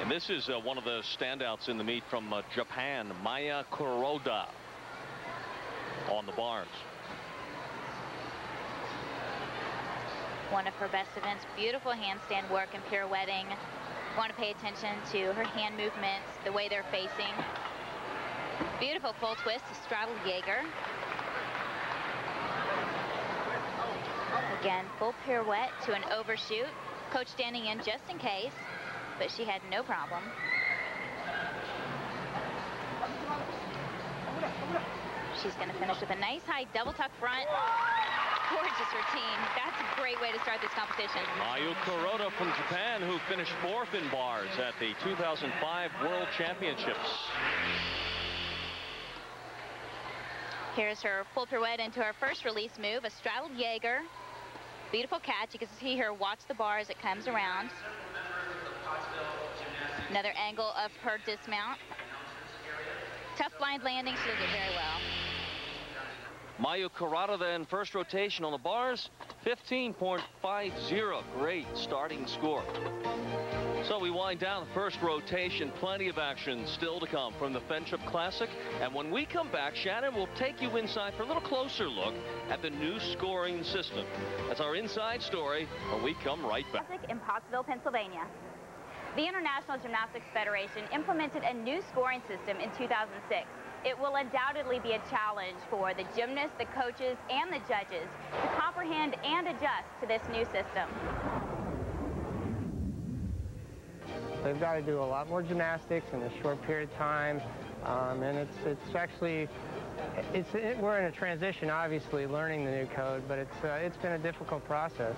And this is one of the standouts in the meet from Japan, Mayu Kuroda on the bars. One of her best events, beautiful handstand work and pirouetting. Want to pay attention to her hand movements, the way they're facing. Beautiful full twist to straddle Jaeger. Again, full pirouette to an overshoot. Coach standing in just in case, but she had no problem. She's going to finish with a nice high double tuck front. Gorgeous routine. That's a great way to start this competition. Mayu Kuroda from Japan, who finished 4th in bars at the 2005 World Championships. Here's her full pirouette into her first release move, a straddled Jaeger. Beautiful catch. You can see her watch the bar as it comes around. Another angle of her dismount. Tough blind landing. She does it very well. Mayu Kuroda then first rotation on the bars, 15.50. Great starting score. So we wind down the first rotation. Plenty of action still to come from the Friendship Classic. And when we come back, Shannon will take you inside for a little closer look at the new scoring system. That's our inside story when we come right back. In Pottsville, Pennsylvania. The International Gymnastics Federation implemented a new scoring system in 2006. It will undoubtedly be a challenge for the gymnasts, the coaches, and the judges to comprehend and adjust to this new system. They've got to do a lot more gymnastics in a short period of time, and it's actually, we're in a transition, obviously, learning the new code, but it's been a difficult process.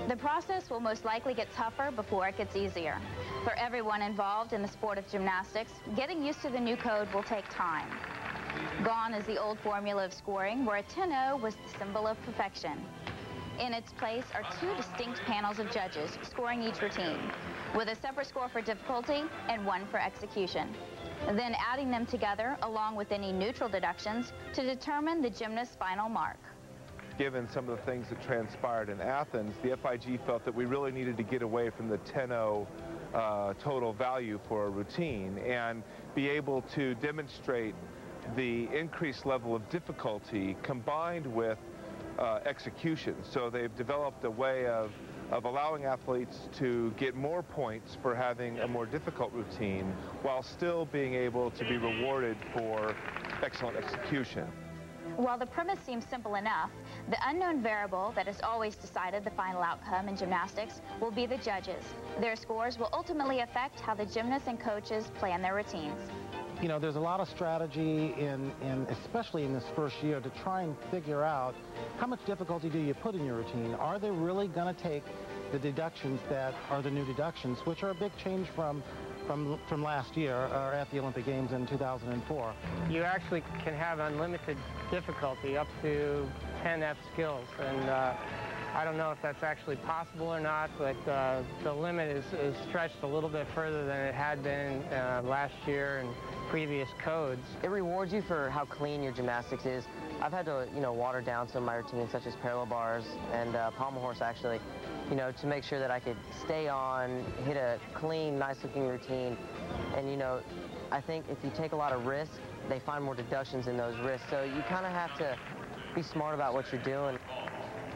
The process will most likely get tougher before it gets easier. For everyone involved in the sport of gymnastics, getting used to the new code will take time. Gone is the old formula of scoring, where a 10-0 was the symbol of perfection. In its place are 2 distinct panels of judges scoring each routine, with a separate score for difficulty and one for execution. Then adding them together, along with any neutral deductions, to determine the gymnast's final mark. Given some of the things that transpired in Athens, the FIG felt that we really needed to get away from the 10-0 total value for a routine and be able to demonstrate the increased level of difficulty combined with execution. So they've developed a way of allowing athletes to get more points for having a more difficult routine while still being able to be rewarded for excellent execution. While the premise seems simple enough, the unknown variable that has always decided the final outcome in gymnastics will be the judges. Their scores will ultimately affect how the gymnasts and coaches plan their routines. You know, there's a lot of strategy especially in this first year, to try and figure out how much difficulty do you put in your routine. Are they really going to take the deductions that are the new deductions, which are a big change from last year or at the Olympic Games in 2004. You actually can have unlimited difficulty, up to 10 F skills, and I don't know if that's actually possible or not, but the limit is stretched a little bit further than it had been last year and previous codes. It rewards you for how clean your gymnastics is. I've had to, water down some of my routines, such as parallel bars and pommel horse, actually, to make sure that I could stay on, hit a clean, nice-looking routine. And, I think if you take a lot of risk, they find more deductions in those risks. So you kind of have to be smart about what you're doing.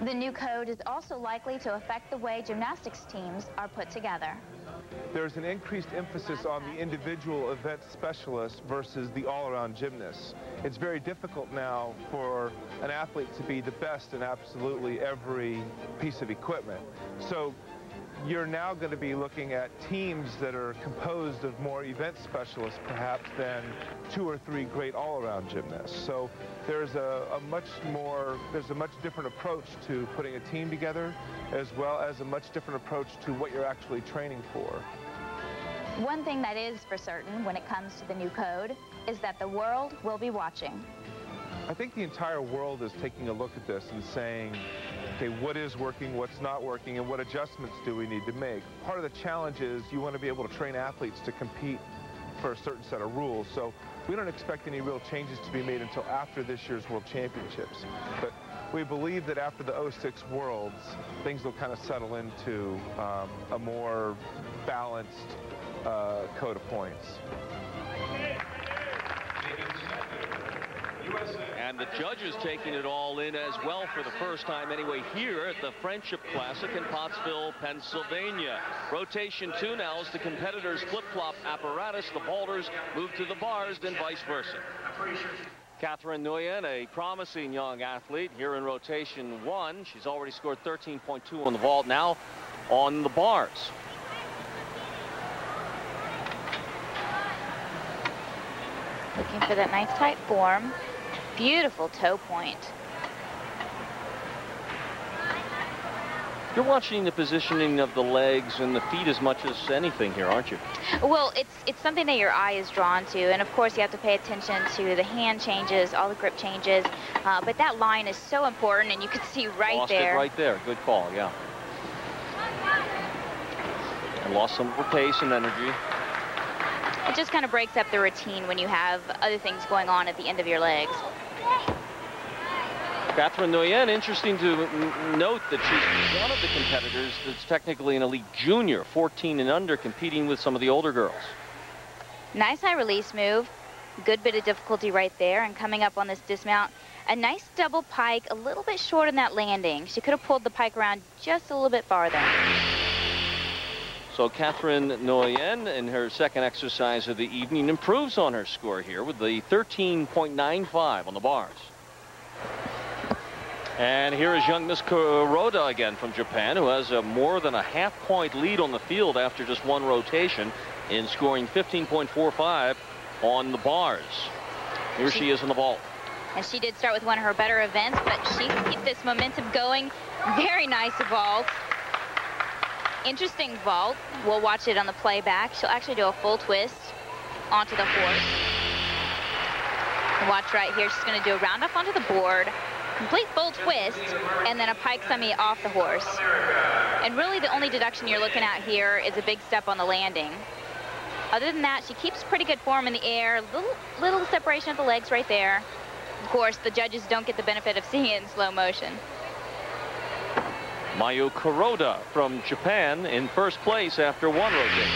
The new code is also likely to affect the way gymnastics teams are put together. There's an increased emphasis on the individual event specialist versus the all-around gymnast. It's very difficult now for an athlete to be the best in absolutely every piece of equipment. So you're now going to be looking at teams that are composed of more event specialists perhaps than 2 or 3 great all-around gymnasts. So there's a much different approach to putting a team together, as well as a much different approach to what you're actually training for. One thing that is for certain when it comes to the new code is that the world will be watching. I think the entire world is taking a look at this and saying, okay, what is working, what's not working, and what adjustments do we need to make? Part of the challenge is you want to be able to train athletes to compete for a certain set of rules. So we don't expect any real changes to be made until after this year's World Championships. But we believe that after the '06 Worlds, things will kind of settle into a more balanced code of points. And the judges taking it all in as well for the first time anyway here at the Friendship Classic in Pottsville, Pennsylvania. Rotation 2 now as the competitors flip-flop apparatus. The vaulters move to the bars, then vice versa. Catherine Nguyen, a promising young athlete here in rotation 1. She's already scored 13.2 on the vault, now on the bars. Looking for that nice tight form. Beautiful toe point. You're watching the positioning of the legs and the feet as much as anything here, aren't you? Well, it's something that your eye is drawn to, and of course you have to pay attention to the hand changes, all the grip changes, but that line is so important, and you can see right there. Lost it right there. Good call, yeah. And lost some pace and energy. It just kind of breaks up the routine when you have other things going on at the end of your legs. Catherine Nguyen, interesting to note that she's one of the competitors that's technically an elite junior, 14 and under, competing with some of the older girls. Nice high release move. Good bit of difficulty right there. And coming up on this dismount, a nice double pike, a little bit short in that landing. She could have pulled the pike around just a little bit farther. So Catherine Nguyen, in her second exercise of the evening, improves on her score here with the 13.95 on the bars. And here is young Miss Kuroda again from Japan, who has more than a half-point lead on the field after just one rotation in scoring 15.45 on the bars. Here she is in the vault. And she did start with one of her better events, but she keeps this momentum going. Very nice vault. Interesting vault. We'll watch it on the playback. She'll actually do a full twist onto the horse. And watch right here. She's going to do a round up onto the board, complete full twist, and then a pike semi off the horse. And really the only deduction you're looking at here is a big step on the landing. Other than that, she keeps pretty good form in the air. Little separation of the legs right there. Of course, the judges don't get the benefit of seeing it in slow motion. Mayu Kuroda from Japan in first place after one rotation.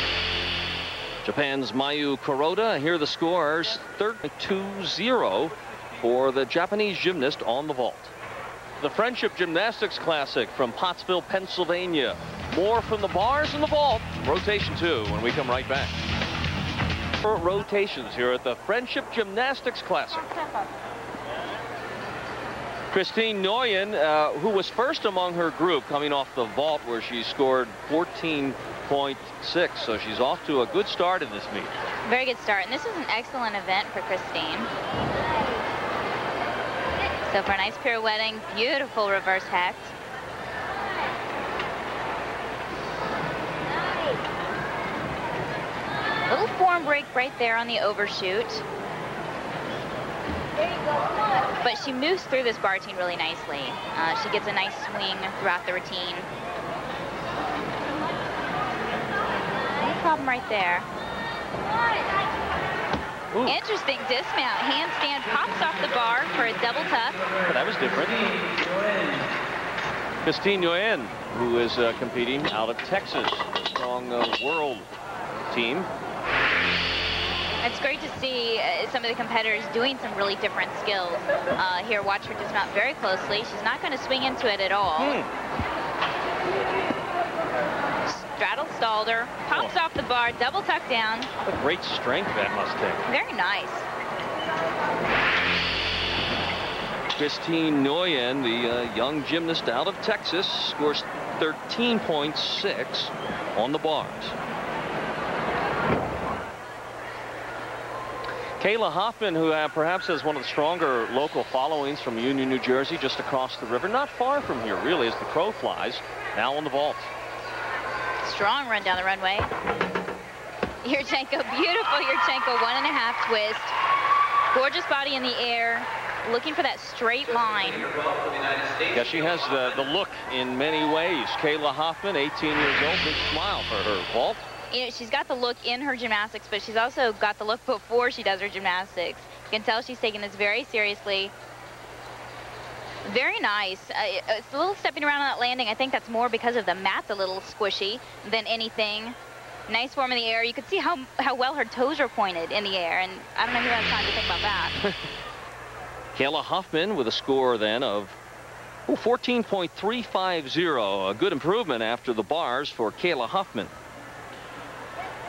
Japan's Mayu Kuroda, here are the scores, 3-2-0 for the Japanese gymnast on the vault. The Friendship Gymnastics Classic from Pottsville, Pennsylvania. More from the bars and the vault. Rotation 2 when we come right back. For rotations here at the Friendship Gymnastics Classic. Christine Nguyen, who was first among her group coming off the vault where she scored 14.6, so she's off to a good start in this meet. Very good start, and this is an excellent event for Christine. So for a nice pirouetting, beautiful reverse hex. Little form break right there on the overshoot. But she moves through this bar routine really nicely. She gets a nice swing throughout the routine. No problem right there. Ooh. Interesting dismount. Handstand pops off the bar for a double tuck. Well, that was different. Christine Nguyen, who is competing out of Texas, strong world team. It's great to see some of the competitors doing some really different skills. Here, watch her dismount very closely. She's not going to swing into it at all. Straddle stalled her, pops off the bar, double tuck down. What great strength that must take. Very nice. Christine Nguyen, the young gymnast out of Texas, scores 13.6 on the bars. Kayla Hoffman, who perhaps has one of the stronger local followings from Union, New Jersey, just across the river, not far from here, really, as the crow flies, now on the vault. Strong run down the runway. Yurchenko, beautiful Yurchenko, 1.5 twist. Gorgeous body in the air, looking for that straight line. Yeah, she has the look in many ways. Kayla Hoffman, 18 years old, big smile for her vault. You know, she's got the look in her gymnastics, but she's also got the look before she does her gymnastics. You can tell she's taking this very seriously. Very nice. It's a little stepping around on that landing. I think that's more because of the mat's a little squishy than anything. Nice form in the air. You could see how well her toes are pointed in the air, and I don't know who has time to think about that. Kayla Hoffman with a score then of 14.350, a good improvement after the bars for Kayla Hoffman.